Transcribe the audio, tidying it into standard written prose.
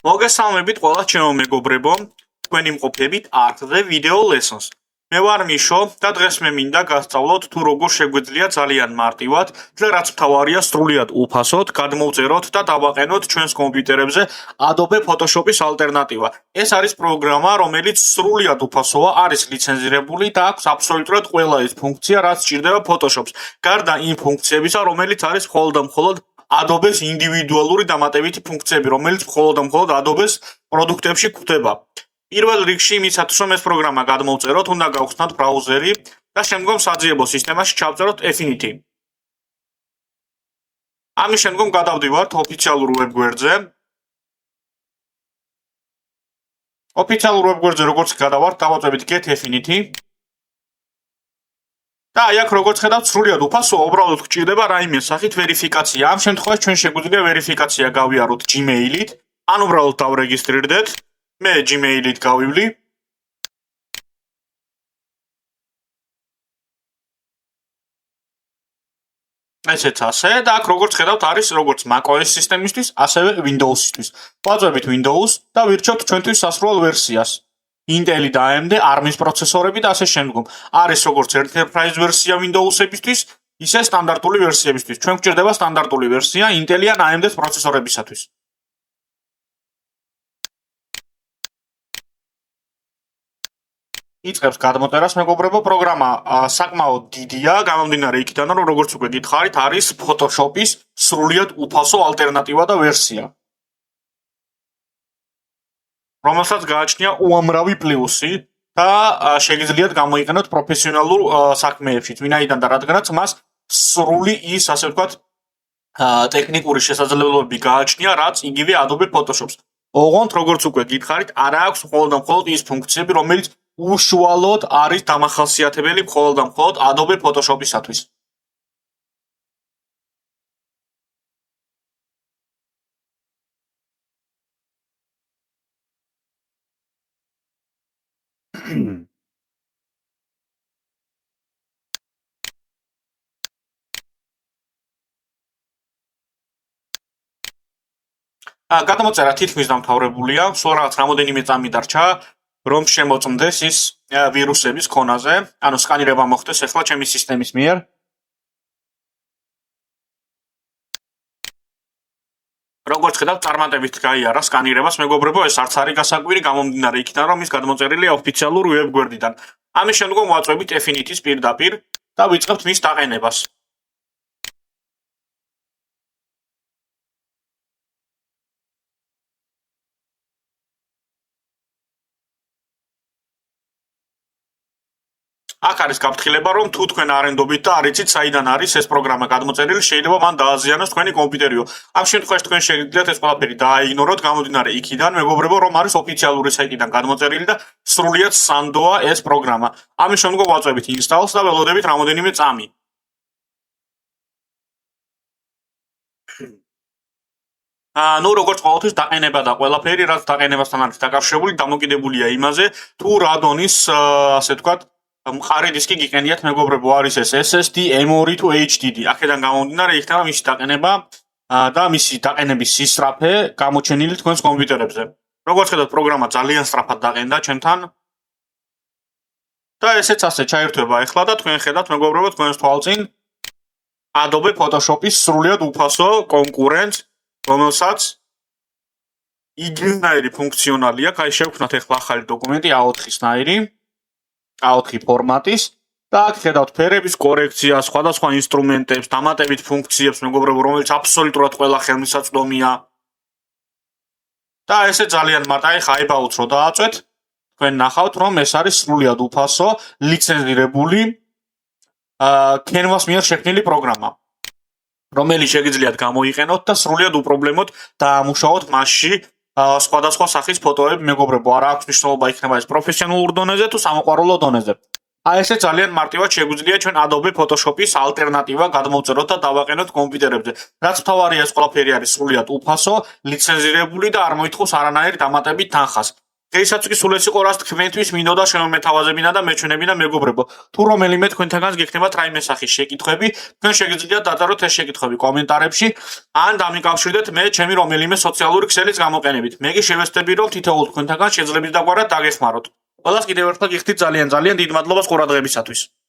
მოგესალმებით ყველა ჩემო მეგობრებო, თქვენი მყოფებით Art-the Video Lessons. მე ვარ მიშო და დღეს მე მინდა გასწავლოთ თუ როგორ შეგვიძლია ძალიან მარტივად და რაც მთავარია სრულიად უფასოდ გადმოვწეროთ და დავაყენოთ ჩვენს კომპიუტერებზე Adobe Photoshop-ის ალტერნატივა. ეს არის პროგრამა, რომელიც სრულიად უფასოა, არის ლიცენზირებული და აქვს აბსოლუტურად ყველა ის ფუნქცია, რაც სჭირდება Photoshop-ს. გარდა იმ ფუნქციებისა, რომელიც არის მხოლოდ Adobe-ს ინდივიდუალური დამატებითი ფუნქციები, რომელიც მხოლოდ Adobe-ს პროდუქტებში გვხვდება. პირველ რიგში იმისათვის, რომ ეს პროგრამა გადმოვწეროთ, უნდა გავხსნათ ბრაუზერი და შემდგომ საძიებო სისტემაში ჩავწეროთ Affinity. ამის შემდგომ გადავდივართ ოფიციალურ ვებგვერდზე. ოფიციალურ ვებგვერდზე როგორც გადავართ, დავაწვევით Get Affinity. და აი აქ როგორც ხედავთ, სრულიად უფასოა, უბრალოდ გვჭირდება რაიმე სახით ვერიფიკაცია. ამ შემთხვევაში ჩვენ შეგვიძლია ვერიფიკაცია გავიაროთ Gmail-ით, ან უბრალოდ დავრეგისტრირდეთ. მე Gmail-ით გავივლი. ესეც ასე და აქ როგორც ხედავთ, არის როგორც macOS სისტემისთვის, ასევე Windows-ისთვის. ვაწვევით Windows და ვირჩევთ ჩვენთვის სასურველ ვერსიას. Intel და AMD ARM-ის პროცესორები და ასე შემდგომ. არის როგორც Enterprise ვერსია Windows-ებისთვის, ისე სტანდარტული ვერსიებისთვის. ჩვენ გვჭირდება სტანდარტული ვერსია Intel ან AMD-ის პროცესორებისათვის. იწყებს გადმოწერას მეგობრებო, პროგრამა საკმაოდ დიდია, გამომდინარე იქიდან, რომ როგორც უკვე გითხარით, არის Photoshop-ის სრულიად უფასო ალტერნატივა და ვერსია. რომელსაც გააჩნია უამრავი პლუსი და შეგიძლიათ გამოიყენოთ პროფესიონალურ საქმეებში, ვინაიდან და რადგანაც მას სრული ის, ასე ვთქვათ, ტექნიკური შესაძლებლობები გააჩნია, რაც იგივე Adobe Photoshop-ს. ოღონდ როგორც უკვე გითხარით, არ აქვს მხოლოდ ის ფუნქციები, რომელიც უშუალოდ არის დამახასიათებელი მხოლოდ Adobe Photoshop-ისათვის. გადმოწერა თითქმის დამთავრებულია, სულ რაღაც რამოდენიმე წამი დარჩა, რომ შემოწმდეს ის ვირუსების ქონაზე, ანუ სკანირება მოხდეს ახლა ჩემი სისტემის მიერ. როგორც ხედავთ, წარმატებით გაიარა სკანირებას, მეგობრებო, ეს არც არის გასაკვირი, გამომდინარე იქიდან, რომ ის გადმოწერილია ოფიციალურ ვებგვერდიდან. ამის შემდგომ ვაწვევით Affinity-ს პირდაპირ და ვიწყებთ მის დაყენებას. აქ არის გაფრთხილება, რომ თუ თქვენ არენდობით და არ იცით საიდან არის ეს პროგრამა გადმოწერილი, შეიძლება მან დააზიანოს თქვენი კომპიუტერიო. ამ შემთხვევაში თქვენ შეგიძლიათ ეს ყველაფერი დააიგნოროთ, გამომდინარე იქიდან, მეგობრებო, რომ არის ოფიციალური საიტიდან გადმოწერილი და სრულიად სანდოა ეს პროგრამა. ამის შემდგომ ვაწვევით Install-ს და ველოდებით რამოდენიმე წამი. ნუ როგორც ყოველთვის დაყენება და ყველაფერი, რაც დაყენებასთან არის დაკავშირებული, დამოკიდებულია იმაზე, თუ რა დონის, ასე ვთქვათ, მყარი დისკი გიყენიათ მეგობრებო, არის ეს SSD, M2 თუ HDD. აქედან გამომდინარე იქნება მისი დაყენება და მისი დაყენების სისწრაფე გამოჩენილი თქვენს კომპიუტერებზე. როგორც ხედავთ, პროგრამა ძალიან სწრაფად დაყენდა ჩემთან. და ესეც ასე ჩაირთვება ახლა და თქვენ ხედავთ მეგობრებო, თქვენს თვალწინ Adobe Photoshop-ის სრულიად უფასო კონკურენტს, რომელსაც იგივენაირი ფუნქციონალი აქვს. აი შევქმნათ ახლა ახალი დოკუმენტი A4-ისნაირი. A4 ფორმატის და აქ ხედავთ ფერების კორექციას, სხვადასხვა ინსტრუმენტებს, დამატებით ფუნქციებს, მეგობრებო, რომელიც აბსოლუტურად ყველა ხელმისაწვდომია. და ესე ძალიან მარტივი About-ს რო დააწვეთ, თქვენ ნახავთ, რომ ეს არის სრულიად უფასო, ლიცენზირებული Canvas მიერ შექმნილი პროგრამა, რომელიც შეგიძლიათ გამოიყენოთ და სრულიად უპრობლემოდ დაამუშავოთ მასში სხვადასხვა სახის ფოტოები, მეგობრებო, არ აქვს მნიშვნელობა იქნება ეს პროფესიონალურ დონეზე თუ სამოყვარულო დონეზე. აი ესე ძალიან მარტივად შეგვიძლია ჩვენ Adobe Photoshop-ის ალტერნატივა გადმოვწეროთ და დავაყენოთ კომპიუტერებზე. რაც მთავარია, ეს ყველაფერი არის სრულიად უფასო, ლიცენზირებული და არ მოითხოვს არანაირი დამატებით თანხას. დღეისაც კი სულ ეს იყო, რაც თქვენთვის მინდოდა შემომეთავაზებინა და მეჩვენებინა მეგობრებო. თუ რომელიმე თქვენთაგანს გექნებათ რაიმე სახის შეკითხვები, თქვენ შეგიძლიათ დაწაროთ ეს შეკითხვები კომენტარებში, ან დამიკავშირდეთ მე ჩემი რომელიმე სოციალური ქსელის გამოყენებით. მე კი შევეცდები, რომ თითოეულ თქვენთაგანს შეძლებით დაგვარად დაგეხმაროთ. ყველას კიდევ ერთხელ გიხდით ძალიან დიდ მადლობას ყურადღებისათვის.